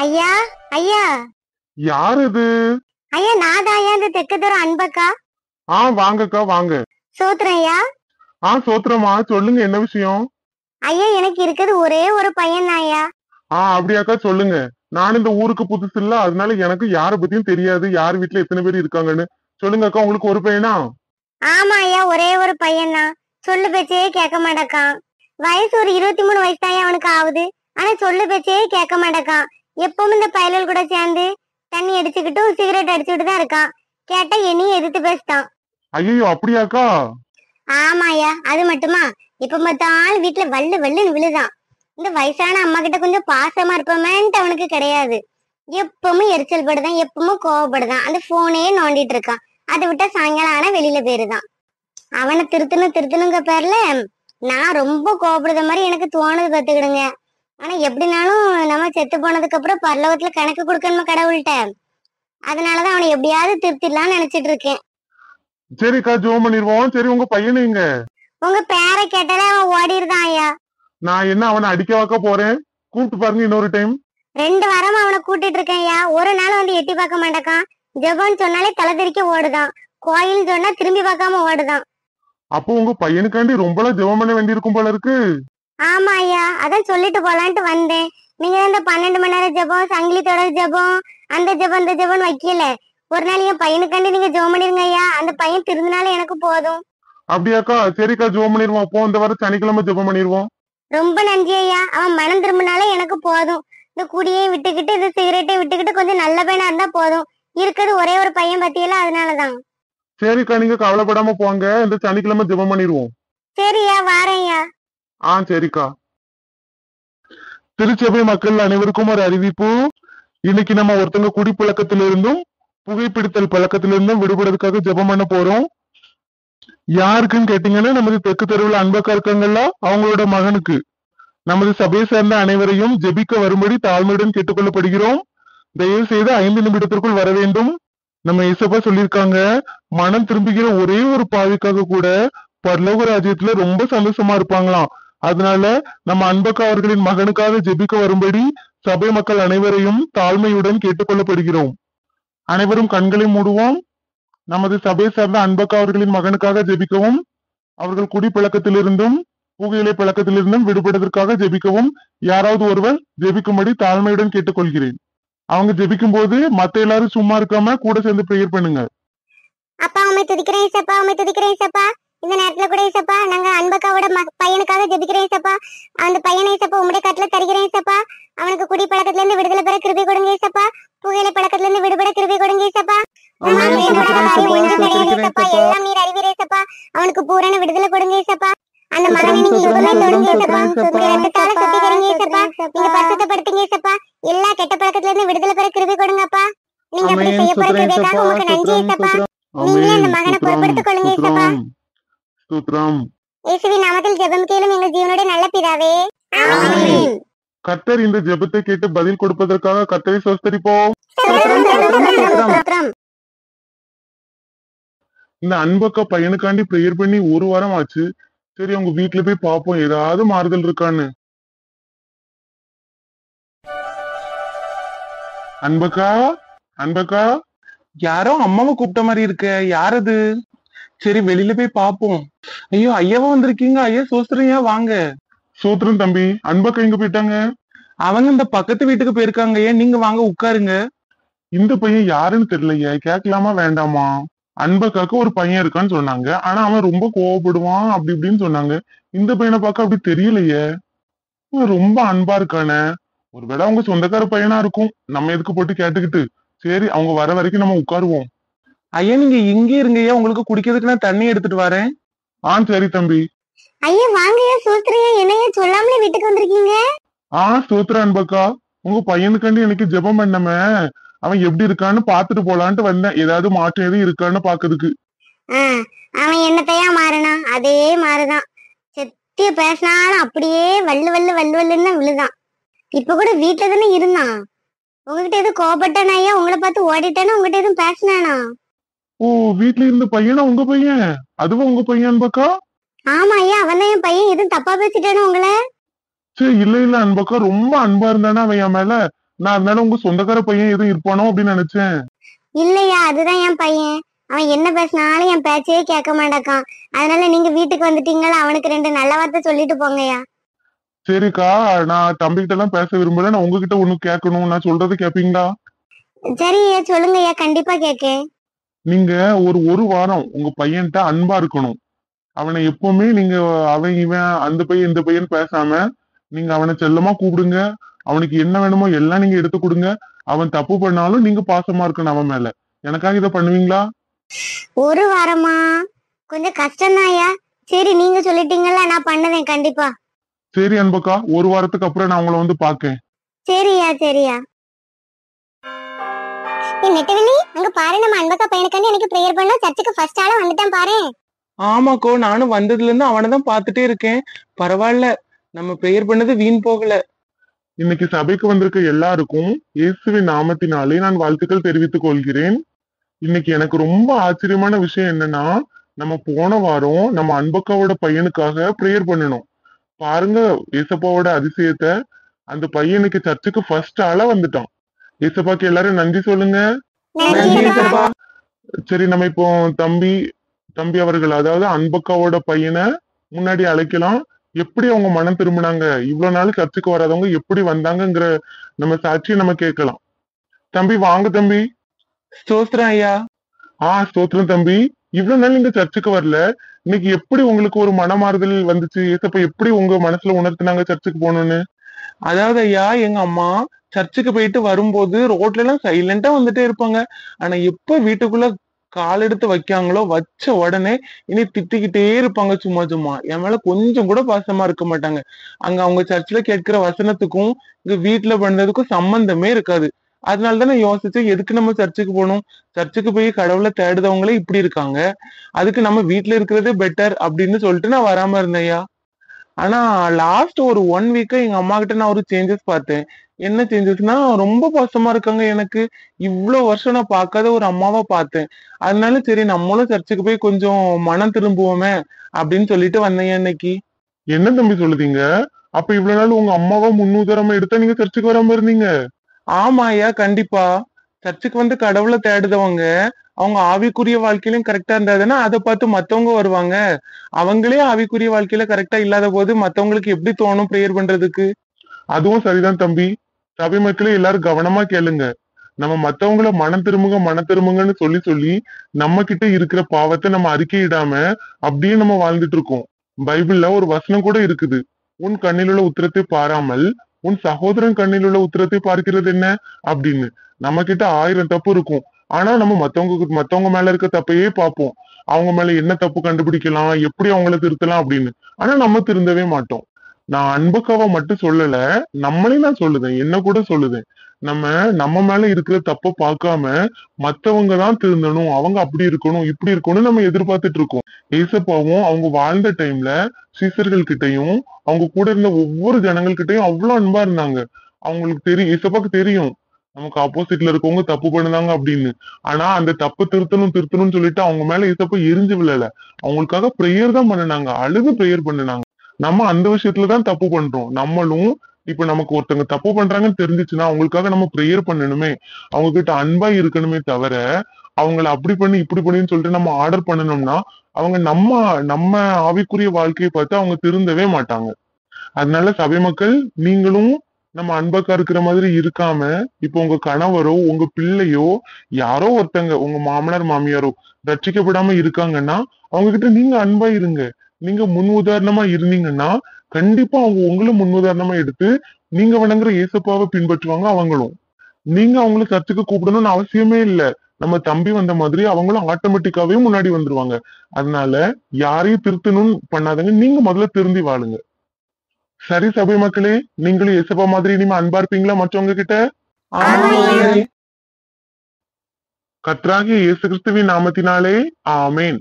ஐயா, ஐயா, யார் இது? ஐயா நான் தான் ஐயா, இந்த தெற்கு தூர அன்பக்கா. வாங்கக்கா வாங்க. சோத்துறேன் ஐயா. சோத்திரமா, சொல்லுங்க என்ன விஷயம்? ஐயா எனக்கு இருக்குது ஒரே ஒரு பையன் தான் ஐயா. அப்படியாக்கா சொல்லுங்க. நான் இந்த ஊருக்கு புதுசு இல்ல, அதனால எனக்கு யார பத்தியும் தெரியாது, யார் வீட்டுல எத்தனை பேர் இருக்காங்கன்னு. சொல்லுங்க அக்கா, உங்களுக்கு ஒரு பையனா? ஆமா ஐயா, ஒரே ஒரு பையன் தான். சொல்லு பேச்சே கேட்க மாட்டேக்கான். வயசு ஒரு 23 வயசு தான் அவனுக்கு ஆகுது. ஆனா சொல்லு பேச்சே கேட்க மாட்டேக்கான். எப்பவும் இந்த பயல்கள் கூட சேர்ந்து தண்ணி அடிச்சுக்கிட்டு சிகரெட் அடிச்சுக்கிட்டு தான் இருக்கான். கேட்டா என்னையும் எதிர்த்து பேசிட்டான். ஐயோ அப்படியாக்கா? ஆமா ஐயா, அது மட்டுமா இப்ப பார்த்தாலும் வீட்டுல வள்ளு வள்ளுன்னு விழுதான். இந்த வயசான அம்மா கிட்ட கொஞ்சம் பாசமா இருப்போமேன்ட்டு அவனுக்கு கிடையாது. எப்பவும் எரிச்சல் படுதான், எப்பவும் கோவப்படுதான். அந்த போனே நோண்டிட்டு இருக்கான். அதை விட்டா சாயங்காலம் ஆனா வெளியில போயிருதான். அவனை திருத்தணுங்க பேர்ல நான் ரொம்ப கோவப்படுத மாதிரி எனக்கு தோணுது பாத்துக்கிடுங்க. ஆனா எப்படினாலும் நம்ம செத்து போனதுக்கு அப்புறம் பரலோகத்துல கணக்கு கொடுக்கணுமா கடவுள்கிட்ட. அதனாலதான் அவனை எப்படியாவது திருத்திடலாம்னு நினைச்சிட்டு இருக்கேன். சரிக்கா, ஜோம் பண்ணிருவோம். சரி, உங்க பையனு எங்க? உங்க பேரை கேட்டாலே அவன் ஓடிடுதான் ஐயா. நான் என்ன அவனை அடிக்க வாக்க போறேன்? கூப்பிட்டு பாருங்க இன்னொரு டைம். 2 வாரமா அவனை கூட்டிட்டு இருக்கேன் ஐயா. ஒரு நாள் வந்து எட்டி பார்க்க மாட்டேக்கான். ஜெபம்னு சொன்னாலே தலை தெறிக்க ஓடுதான். கோயில் சொன்னா திரும்பி பார்க்காம ஓடுதான். அப்போ உங்க பையனுக்காண்டி ரொம்பலாம் ஜெபம் பண்ண வேண்டியிருக்கும் போல இருக்கு. ஆமா ஐயா, அதான் சொல்லிட்டு போலான்ட்டு வந்தேன். நீங்க இந்த 12 மணி நேரம் ஜெபம், சங்கிலி தொடர் ஜெபம், அந்த ஜெபம் இந்த ஜெபம் வைக்கல. ஒரு நாள் என் பையனுக்காண்டி நீங்க ஜெபம் பண்ணிருங்க ஐயா. அந்த பையன் திருந்தினாலும் எனக்கு போதும். அப்படியாக்கா? சரிக்கா, ஜெபம் பண்ணிருவோம். அப்போ இந்த வாரம் சனிக்கிழமை ஜெபம் பண்ணிருவோம். ரொம்ப நன்றி ஐயா. அவன் மனம் திரும்பினாலே எனக்கு போதும். இந்த குடியையும் விட்டுக்கிட்டு இந்த சிகரெட்டையும் விட்டுக்கிட்டு கொஞ்சம் நல்ல பையனா இருந்தா போதும். இருக்கிறது ஒரே ஒரு பையன் பத்தியல, அதனாலதான். சரிக்கா, நீங்க கவலைப்படாம போங்க. இந்த சனிக்கிழமை ஜெபம் பண்ணிருவோம். சரியா, வாரேன்யா. சரிக்கா. திருச்சபை மக்கள் அனைவருக்கும் ஒரு அறிவிப்பு. இன்னைக்கு நம்ம ஒருத்தங்க குடிப்பழக்கத்திலிருந்தும் புகைப்பிடித்தல் பழக்கத்திலிருந்தும் விடுபடுறதுக்காக ஜெபம் பண்ண போறோம். யாருக்குன்னு கேட்டீங்கன்னா, நமது தெற்கு தெருவில் அன்பக்கா இருக்காங்கல்ல, அவங்களோட மகனுக்கு. நமது சபையை சேர்ந்த அனைவரையும் ஜெபிக்க வரும்படி தாழ்மையுடன் கேட்டுக்கொள்ளப்படுகிறோம். தயவு செய்து 5 நிமிடத்திற்குள் வர வேண்டும். நம்ம இசப்பா சொல்லியிருக்காங்க, மனம் திரும்புகிற ஒரே ஒரு பாவிக்காக கூட பரலோக ராஜ்யத்துல ரொம்ப சந்தோஷமா இருப்பாங்களாம். அதனால நம்ம அன்பக்கா அவர்களின் மகனுக்காக ஜெபிக்க வரும்படி சபை மக்கள் அனைவரையும் தாழ்மையுடன் கேட்டுக்கொள்ளப்படுகிறோம். அனைவரும் கண்களை மூடுவோம். நமது சபையை சார்ந்த அன்பக்கா அவர்களின் மகனுக்காக ஜெபிக்கவும், அவர்கள் குடிப்பழக்கத்திலிருந்தும் புகையிலை பழக்கத்திலிருந்தும் விடுபடுவதற்காக ஜெபிக்கவும் யாராவது ஒருவர் ஜெபிக்கும்படி தாழ்மையுடன் கேட்டுக்கொள்கிறேன். அவங்க ஜெபிக்கும் போது மத்த எல்லாரும் சும்மா இருக்காம கூட சேர்ந்து பிரேயர் பண்ணுங்க. அப்பா உம்மை துதிக்கிறேன் இசப்பா, உம்மை துதிக்கிறேன் இசப்பா. இந்த நேரத்துல கூட இசப்பா நாங்க அன்பக்காவோட பையனுக்காக ஜெபிக்கிறேன் இசப்பா. அந்த பையனை இசப்பா உம்முடைய கட்டுல தருகிறேன் இசப்பா. அவனுக்கு குடி பழக்கத்துல இருந்து விடுதலை பெற கிருபை கொடுங்க இசப்பா. புகையிலை பழக்கத்துல இருந்து விடுபட கிருபை கொடுங்க இசப்பா. எல்லாம் நீர் அறிவீரே இசப்பா. அவனுக்கு பூரண விடுதலை கொடுங்க இசப்பா. அந்த மகனை நீங்க சுகமே தொடுங்க இசப்பா. உங்களுடைய ரத்தத்தால சுத்திகரிங்க இசப்பா. நீங்க பரிசுத்தப்படுத்துங்க இசப்பா. எல்லா கெட்ட பழக்கத்துல இருந்து விடுதலை பெற கிருபை கொடுங்கப்பா. நீங்க அப்படி செய்ய போற கிருபைக்காக உங்களுக்கு நன்றி இசப்பா. நீங்களே அந்த மகனை பொறுப்படுத்திக் கொள்ளுங்க இசப்பா. இயேசுவின் நாமத்தில் ஜெபம் கேளும் எங்கள் ஜீவனுடைய நல்ல பிதாவே, ஆமென். கர்த்தர் இந்த ஜெபத்தை கேட்டு பதில் கொடுப்பதற்காக கர்த்தரை ஸ்தோத்திரிப்போம். இந்த அன்பக்கா பையனுக்காண்டி பிரேயர் பண்ணி 1 வாரம் ஆச்சு. சரி, அவங்க வீட்டுல போய் பாப்போம் ஏதாவது மாறுதல் இருக்கான்னு. அன்பக்கா, அன்பக்கா. யாரோ அம்மாவை கூப்பிட்ட மாதிரி இருக்க, யாரது? சரி, வெளியில போய் பாப்போம். ஐயோ, ஐயாவா வந்திருக்கீங்க. ஐயா சோஸ்திரையா, வாங்க. சூத்திரம் தம்பி. அன்பக்கா எங்க போயிட்டாங்க? அவங்க இந்த பக்கத்து வீட்டுக்கு போயிருக்காங்க. ஏன் நீங்க வாங்க உட்காருங்க. இந்த பையன் யாருன்னு தெரியலையே, கேட்கலாமா வேண்டாமா? அன்பக்காக்கு ஒரு பையன் இருக்கான்னு சொன்னாங்க, ஆனா அவன் ரொம்ப கோவப்படுவான் அப்படி இப்படின்னு சொன்னாங்க. இந்த பையனை பார்க்க அப்படி தெரியலையே, ரொம்ப அன்பா இருக்கானே. ஒருவேளை அவங்க சொந்தக்கார பையனா இருக்கும். நம்ம எதுக்கு போட்டு கேட்டுக்கிட்டு. சரி, அவங்க வர வரைக்கும் நம்ம உட்காருவோம். ஐயா நீங்க இங்கே இருங்க. ஐயா உங்களுக்கு குடிக்கிறதுக்கு நான் தண்ணி எடுத்துட்டு வரேன். சரி தம்பி. ஐயா வாங்கய்யா, சூத்திரையா. என்னையா சொல்லாமலே வீட்டுக்கு வந்திருக்கீங்க? சூத்திர அன்பக்கா, உங்க பையனுக்காண்டி எனக்கு ஜெபம் பண்ணமே, அவன் எப்படி இருக்கான்னு பாத்துட்டு போலான்ட்டு வந்தேன். ஏதாவது மாற்றம் எதுவும் இருக்கான்னு பாக்குறதுக்கு. அவன் என்னத்தையா மாறினா? அதே மாதிரிதான். செத்திய பேசினாலும் அப்படியே வள்ளு வள்ளு வள்ளு வள்ளுன்னு தான் விழுதான். இப்ப கூட வீட்டுல தானே இருந்தான். உங்ககிட்ட எதுவும் கோபப்பட்டானா ஐயா? உங்களை பார்த்து ஓடிட்டானா? உங்ககிட்ட எதுவும் பேசினானா? வீட்டுல இருந்த பையனா உங்க பையன்? அதுவும் உங்க பையன் அன்பக்கா? ஆமா ஐயா, அவன் தான் என் பையன். எதுவும் தப்பா பேசிட்டானா உங்களை? சரி, இல்ல இல்ல அன்பக்கா, ரொம்ப அன்பா இருந்தானா அவன் என் மேல. நான் அதனால உங்க சொந்தக்கார பையன் எதுவும் இருப்பானோ அப்படின்னு நினைச்சேன். இல்லையா, அதுதான் என் பையன். அவன் என்ன பேசினாலும் என் பேச்சையே கேட்க மாட்டான். அதனால நீங்க வீட்டுக்கு வந்துட்டீங்களா, அவனுக்கு 2 நல்ல வார்த்தை சொல்லிட்டு போங்கய்யா. சரிக்கா, நான் தம்பிகிட்ட எல்லாம் பேச விரும்பல. நான் உங்ககிட்ட ஒண்ணு கேட்கணும். நான் சொல்றது கேப்பீங்களா? சரியா, சொல்லுங்கய்யா, கண்டிப்பா கேக்கேன். நீங்க ஒரு வாரம் உங்க பையன்கிட்ட அன்பா இருக்கணும். அவனை எப்பவுமே நீங்க அவன் இவன் அந்த பையன் இந்த பையன் பேசாம நீங்க அவனை செல்லமா கூப்பிடுங்க. அவனுக்கு என்ன வேணுமோ எல்லாம் நீங்க எடுத்து கொடுங்க. அவன் தப்பு பண்ணாலும் நீங்க பாசமா இருக்கணும் அவன் மேல. எனக்காக இதை பண்ணுவீங்களா? 1 வாரமா? கொஞ்சம் கஷ்டம்தான்யா. சரி, நீங்க சொல்லிட்டீங்கல்ல, நான் பண்ணுவேன் கண்டிப்பா. சரி அன்பக்கா, 1 வாரத்துக்கு அப்புறம் நான் உங்களை வந்து பாக்கேன். சரியா சரியா. நெட்டவெளி, அங்க பாரு, நம்ம அன்பக்கா பையனுக்காண்டி எனக்கு பிரேயர் பண்ண சர்ச்சுக்கு ஃபர்ஸ்ட் ஆளா வந்துட்டான் பாரு. ஆமாக்கோ, நானும் வந்ததுல இருந்து அவனைதான் பாத்துட்டே இருக்கேன். பரவாயில்ல, நம்ம பிரேயர் பண்ணது வீண் போகல. இன்னைக்கு சபைக்கு வந்திருக்க எல்லாருக்கும் இயேசுவின் நாமத்தினாலே நான் வாழ்த்துக்கள் தெரிவித்துக் கொள்கிறேன். இன்னைக்கு எனக்கு ரொம்ப ஆச்சரியமான விஷயம் என்னன்னா, நம்ம போன வாரம் நம்ம அன்பக்காவோட பையனுக்காக பிரேயர் பண்ணணும். பாருங்க ஏசப்பாவோட அதிசயத்தை. அந்த பையனுக்கு சர்ச்சுக்கு ஃபர்ஸ்ட் ஆளா வந்துட்டான். ஏசப்பாக்கு எல்லாரும் நன்றி சொல்லுங்க. நன்றி ஏசப்பா. சரி, நம்ம இப்போ தம்பி தம்பி அவர்கள், அதாவது அன்பக்காவோட பையனை முன்னாடி அழைக்கலாம். எப்படி அவங்க மனம் திரும்பினாங்க, இவ்வளவு நாள் சர்ச்சுக்கு வராதவங்க எப்படி வந்தாங்கங்கிற நம்ம சாட்சியை நம்ம கேட்கலாம். தம்பி வாங்க தம்பி. ஸ்தோத்திரம் ஐயா. ஸ்தோத்திரம் தம்பி. இவ்வளவு நாள் நீங்க சர்ச்சுக்கு வரல, இன்னைக்கு எப்படி உங்களுக்கு ஒரு மனமாறுதல் வந்துச்சு? ஏசப்பா எப்படி உங்க மனசுல உணர்த்தினாங்க சர்ச்சுக்கு போகணும்னு? அதாவது ஐயா, எங்க அம்மா சர்ச்சுக்கு போயிட்டு வரும்போது ரோட்ல எல்லாம் சைலண்டா வந்துட்டே இருப்பாங்க. ஆனா எப்ப வீட்டுக்குள்ள கால் எடுத்து வைக்காங்களோ, வச்ச உடனே இனி திட்டிக்கிட்டே இருப்பாங்க. சும்மா சும்மா என் மேல கொஞ்சம் கூட பாசமா இருக்க மாட்டாங்க. அங்க அவங்க சர்ச்சில் கேட்கிற வசனத்துக்கும் இங்க வீட்டுல பண்ணதுக்கும் சம்பந்தமே இருக்காது. அதனாலதான் நான் யோசிச்சேன், எதுக்கு நம்ம சர்ச்சுக்கு போகணும்? சர்ச்சுக்கு போய் கடவுளை தேடுதவங்களே இப்படி இருக்காங்க, அதுக்கு நம்ம வீட்டுல இருக்கிறதே பெட்டர் அப்படின்னு சொல்லிட்டு நான் வராம இருந்தேன்யா. ஆனா லாஸ்ட் ஒரு 1 வீக்கா எங்க அம்மா கிட்ட நான் ஒரு சேஞ்சஸ் பார்த்தேன். என்ன சேஞ்சஸ்னா, ரொம்ப பாசமா இருக்காங்க எனக்கு. இவ்வளவு வருஷம் நான் பார்க்காத ஒரு அம்மாவா பார்த்தேன். அதனால சரி, நம்மளும் சர்ச்சுக்கு போய் கொஞ்சம் மனம் திரும்புவோமே அப்படின்னு சொல்லிட்டு வந்தேன் இன்னைக்கு. என்ன தம்பி சொல்லுதீங்க? அப்ப இவ்வளவு நாள் உங்க அம்மாவா முன்னுதாரணமா எடுத்தா நீங்க சர்ச்சுக்கு வராம இருந்தீங்க? ஆமா ஐயா, கண்டிப்பா. சர்ச்சுக்கு வந்து கடவுளை தேடுதவங்க அவங்க ஆவிக்குரிய வாழ்க்கையிலும் கரெக்டா இருந்தாதுன்னா அதை பார்த்து மத்தவங்க வருவாங்க. அவங்களே ஆவிக்குரிய வாழ்க்கையில கரெக்டா இல்லாத போது மத்தவங்களுக்கு எப்படி தோணும் பிரேயர் பண்றதுக்கு? அதுவும் சரிதான் தம்பி. சபை மக்களே எல்லாரும் கவனமா கேளுங்க. நம்ம மத்தவங்கள மனம் திரும்புங்க மனம் திரும்புங்கன்னு சொல்லி சொல்லி நம்ம கிட்ட இருக்கிற பாவத்தை நம்ம அறிக்கையிடாம அப்படியே நம்ம வாழ்ந்துட்டு இருக்கோம். பைபிள்ல ஒரு வசனம் கூட இருக்குது. உன் கண்ணில் உள்ள உத்திரத்தை பாராமல் உன் சகோதரன் கண்ணில் உள்ள உத்திரத்தை பார்க்கிறது என்ன அப்படின்னு. நம்ம கிட்ட 1000 தப்பு இருக்கும். ஆனா நம்ம மத்தவங்க மேல இருக்க தப்பையே பார்ப்போம். அவங்க மேல என்ன தப்பு கண்டுபிடிக்கலாம், எப்படி அவங்கள திருத்தலாம் அப்படின்னு. ஆனா நம்ம திருந்தவே மாட்டோம். நான் அன்புக்காவ மட்டும் சொல்லல, நம்மளையும் நான் சொல்லுதேன், என்ன கூட சொல்லுதேன். நம்ம நம்ம மேல இருக்கிற தப்ப பார்க்காம மத்தவங்க தான் திருந்தணும், அவங்க அப்படி இருக்கணும் இப்படி இருக்கணும்னு நம்ம எதிர்பார்த்துட்டு இருக்கோம். ஏசப்பாவும் அவங்க வாழ்ந்த டைம்ல சீசர்கள் கிட்டையும் அவங்க கூட இருந்த ஒவ்வொரு ஜனங்கள் கிட்டையும் அவ்வளவு அன்பா இருந்தாங்க. அவங்களுக்கு தெரியும், ஏசப்பாக்கு தெரியும் நமக்கு ஆப்போசிட்ல இருக்கவங்க தப்பு பண்ணுதாங்க அப்படின்னு. ஆனா அந்த தப்பு திருத்தணும்னு சொல்லிட்டு அவங்க மேல ஏசப்பா எரிஞ்சு விழல. அவங்களுக்காக பிரேயர் தான் பண்ணினாங்க, அழுது பிரேயர் பண்ணினாங்க. நம்ம அந்த விஷயத்துலதான் தப்பு பண்றோம். நம்மளும் இப்ப நமக்கு ஒருத்தவங்க தப்பு பண்றாங்கன்னு தெரிஞ்சுச்சுன்னா அவங்களுக்காக நம்ம பிரேயர் பண்ணணுமே, அவங்க கிட்ட அன்பா இருக்கணுமே தவிர அவங்கள அப்படி பண்ணி இப்படி பண்ணின்னு சொல்லிட்டு நம்ம ஆர்டர் பண்ணணும்னா அவங்க நம்ம நம்ம ஆவிக்குரிய வாழ்க்கையை பார்த்து அவங்க திருந்தவே மாட்டாங்க. அதனால சபை மக்கள், நீங்களும் நம்ம அன்பக்கா இருக்கிற மாதிரி இருக்காம, இப்ப உங்க கணவரோ உங்க பிள்ளையோ யாரோ ஒருத்தங்க உங்க மாமனார் மாமியாரோ ரட்சிக்கப்படாம இருக்காங்கன்னா அவங்க கிட்ட நீங்க அன்பா இருங்க. நீங்க முன் உதாரணமா இருந்தீங்கன்னா கண்டிப்பா அவங்க உங்களும் முன் உதாரணமா எடுத்து நீங்க வணங்குற இயேசப்பாவை பின்பற்றுவாங்க அவங்களும். நீங்க அவங்கள சர்ச்சுக்கு கூப்பிடணும்னு அவசியமே இல்லை. நம்ம தம்பி வந்த மாதிரி அவங்களும் ஆட்டோமேட்டிக்காவே முன்னாடி வந்துருவாங்க. அதனால யாரையும் திருத்தணும்னு பண்ணாதங்க, நீங்க முதல்ல திருந்தி வாழுங்க. சரி சபை மக்களே, நீங்களும் இயேசப்பா மாதிரி இனிமே அன்பா இருப்பீங்களா மற்றவங்க கிட்ட? கர்த்தராகிய இயேசு கிறிஸ்துவின் நாமத்தினாலே ஆமென்.